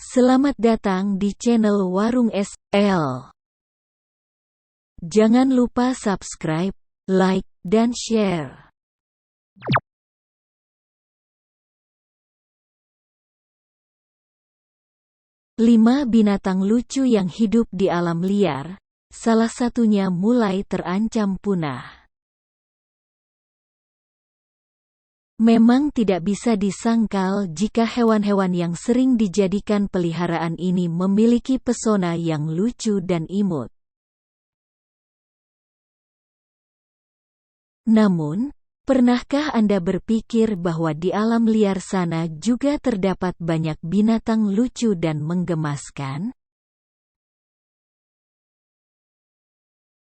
Selamat datang di channel Warung SL. Jangan lupa subscribe, like, dan share. Lima binatang lucu yang hidup di alam liar, salah satunya mulai terancam punah. Memang tidak bisa disangkal jika hewan-hewan yang sering dijadikan peliharaan ini memiliki pesona yang lucu dan imut. Namun, pernahkah Anda berpikir bahwa di alam liar sana juga terdapat banyak binatang lucu dan menggemaskan?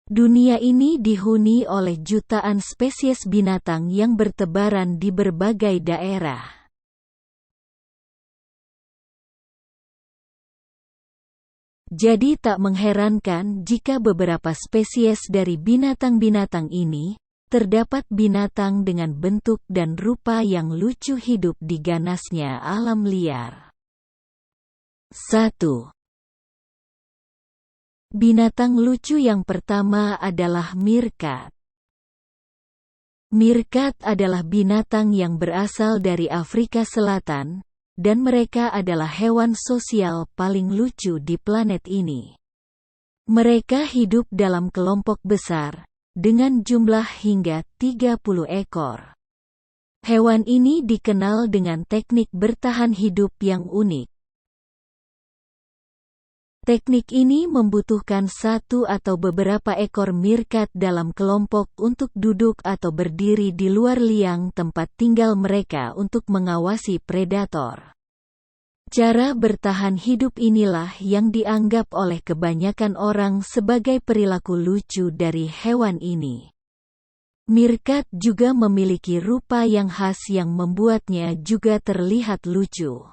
Dunia ini dihuni oleh jutaan spesies binatang yang bertebaran di berbagai daerah. Jadi tak mengherankan jika beberapa spesies dari binatang-binatang ini, terdapat binatang dengan bentuk dan rupa yang lucu hidup di ganasnya alam liar. 1. Binatang lucu yang pertama adalah meerkat. Meerkat adalah binatang yang berasal dari Afrika Selatan, dan mereka adalah hewan sosial paling lucu di planet ini. Mereka hidup dalam kelompok besar, dengan jumlah hingga 30 ekor. Hewan ini dikenal dengan teknik bertahan hidup yang unik. Teknik ini membutuhkan satu atau beberapa ekor meerkat dalam kelompok untuk duduk atau berdiri di luar liang tempat tinggal mereka untuk mengawasi predator. Cara bertahan hidup inilah yang dianggap oleh kebanyakan orang sebagai perilaku lucu dari hewan ini. Meerkat juga memiliki rupa yang khas yang membuatnya juga terlihat lucu.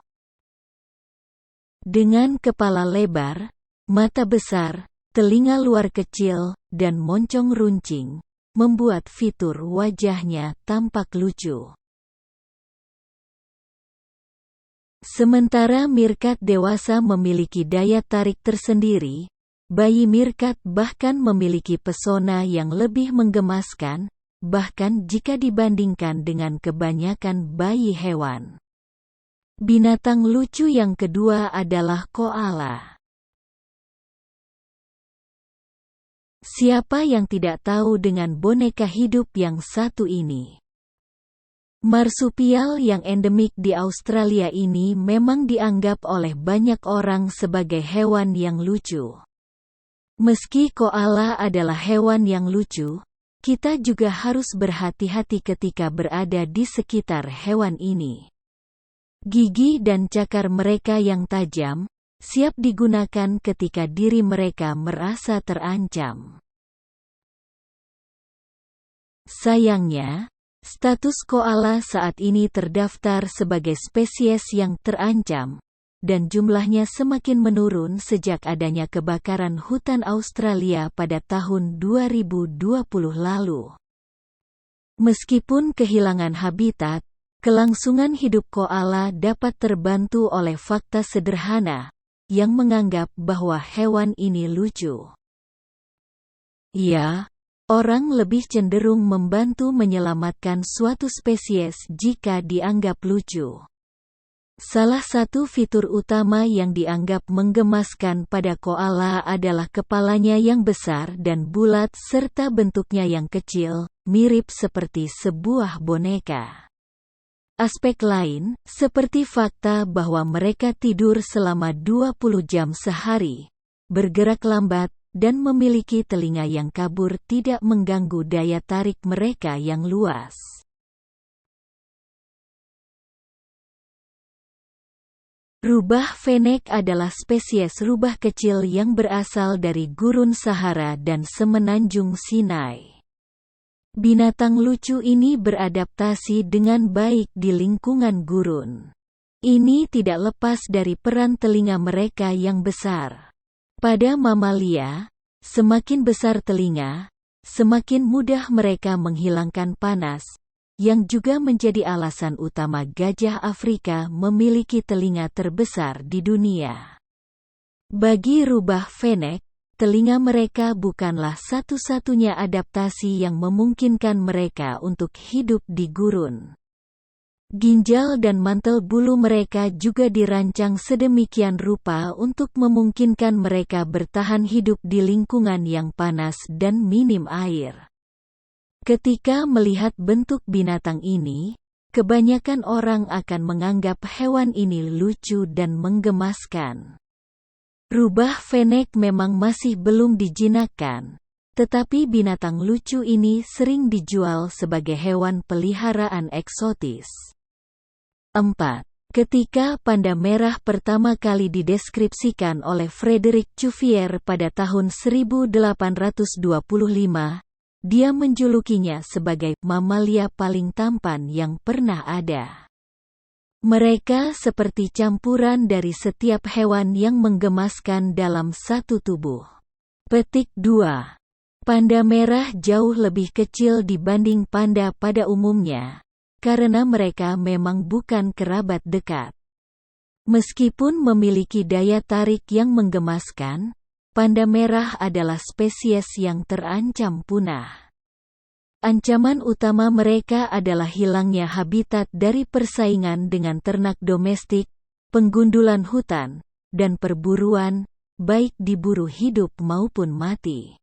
Dengan kepala lebar, mata besar, telinga luar kecil, dan moncong runcing, membuat fitur wajahnya tampak lucu. Sementara meerkat dewasa memiliki daya tarik tersendiri, bayi meerkat bahkan memiliki pesona yang lebih menggemaskan, bahkan jika dibandingkan dengan kebanyakan bayi hewan. Binatang lucu yang kedua adalah koala. Siapa yang tidak tahu dengan boneka hidup yang satu ini? Marsupial yang endemik di Australia ini memang dianggap oleh banyak orang sebagai hewan yang lucu. Meski koala adalah hewan yang lucu, kita juga harus berhati-hati ketika berada di sekitar hewan ini. Gigi dan cakar mereka yang tajam, siap digunakan ketika diri mereka merasa terancam. Sayangnya, status koala saat ini terdaftar sebagai spesies yang terancam, dan jumlahnya semakin menurun sejak adanya kebakaran hutan Australia pada tahun 2020 lalu. Meskipun kehilangan habitat, kelangsungan hidup koala dapat terbantu oleh fakta sederhana, yang menganggap bahwa hewan ini lucu. Ya, orang lebih cenderung membantu menyelamatkan suatu spesies jika dianggap lucu. Salah satu fitur utama yang dianggap menggemaskan pada koala adalah kepalanya yang besar dan bulat serta bentuknya yang kecil, mirip seperti sebuah boneka. Aspek lain, seperti fakta bahwa mereka tidur selama 20 jam sehari, bergerak lambat, dan memiliki telinga yang kabur tidak mengganggu daya tarik mereka yang luas. Rubah fennec adalah spesies rubah kecil yang berasal dari gurun Sahara dan semenanjung Sinai. Binatang lucu ini beradaptasi dengan baik di lingkungan gurun. Ini tidak lepas dari peran telinga mereka yang besar. Pada mamalia, semakin besar telinga, semakin mudah mereka menghilangkan panas, yang juga menjadi alasan utama gajah Afrika memiliki telinga terbesar di dunia. Bagi rubah fennec, telinga mereka bukanlah satu-satunya adaptasi yang memungkinkan mereka untuk hidup di gurun. Ginjal dan mantel bulu mereka juga dirancang sedemikian rupa untuk memungkinkan mereka bertahan hidup di lingkungan yang panas dan minim air. Ketika melihat bentuk binatang ini, kebanyakan orang akan menganggap hewan ini lucu dan menggemaskan. Rubah fennec memang masih belum dijinakkan, tetapi binatang lucu ini sering dijual sebagai hewan peliharaan eksotis. 4. Ketika panda merah pertama kali dideskripsikan oleh Frederick Cuvier pada tahun 1825, dia menjulukinya sebagai mamalia paling tampan yang pernah ada. Mereka seperti campuran dari setiap hewan yang menggemaskan dalam satu tubuh. Petik 2. Panda merah jauh lebih kecil dibanding panda pada umumnya, karena mereka memang bukan kerabat dekat. Meskipun memiliki daya tarik yang menggemaskan, panda merah adalah spesies yang terancam punah. Ancaman utama mereka adalah hilangnya habitat dari persaingan dengan ternak domestik, penggundulan hutan, dan perburuan, baik diburu hidup maupun mati.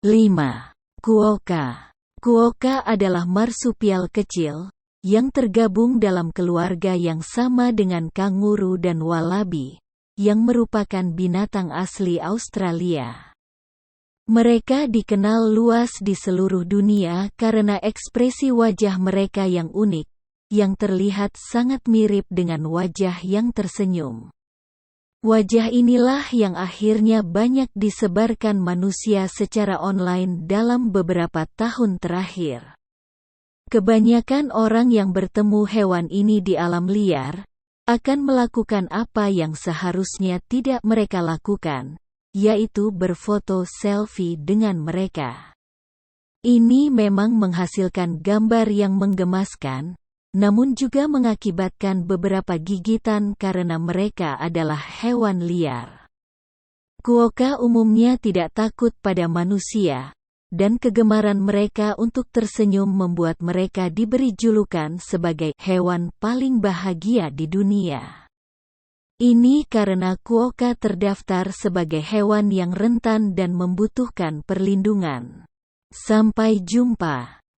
5. Quokka. Quokka adalah marsupial kecil, yang tergabung dalam keluarga yang sama dengan kanguru dan wallaby, yang merupakan binatang asli Australia. Mereka dikenal luas di seluruh dunia karena ekspresi wajah mereka yang unik, yang terlihat sangat mirip dengan wajah yang tersenyum. Wajah inilah yang akhirnya banyak disebarkan manusia secara online dalam beberapa tahun terakhir. Kebanyakan orang yang bertemu hewan ini di alam liar, akan melakukan apa yang seharusnya tidak mereka lakukan, yaitu berfoto selfie dengan mereka. Ini memang menghasilkan gambar yang menggemaskan, namun juga mengakibatkan beberapa gigitan karena mereka adalah hewan liar. Quokka umumnya tidak takut pada manusia, dan kegemaran mereka untuk tersenyum membuat mereka diberi julukan sebagai hewan paling bahagia di dunia. Ini karena quokka terdaftar sebagai hewan yang rentan dan membutuhkan perlindungan. Sampai jumpa.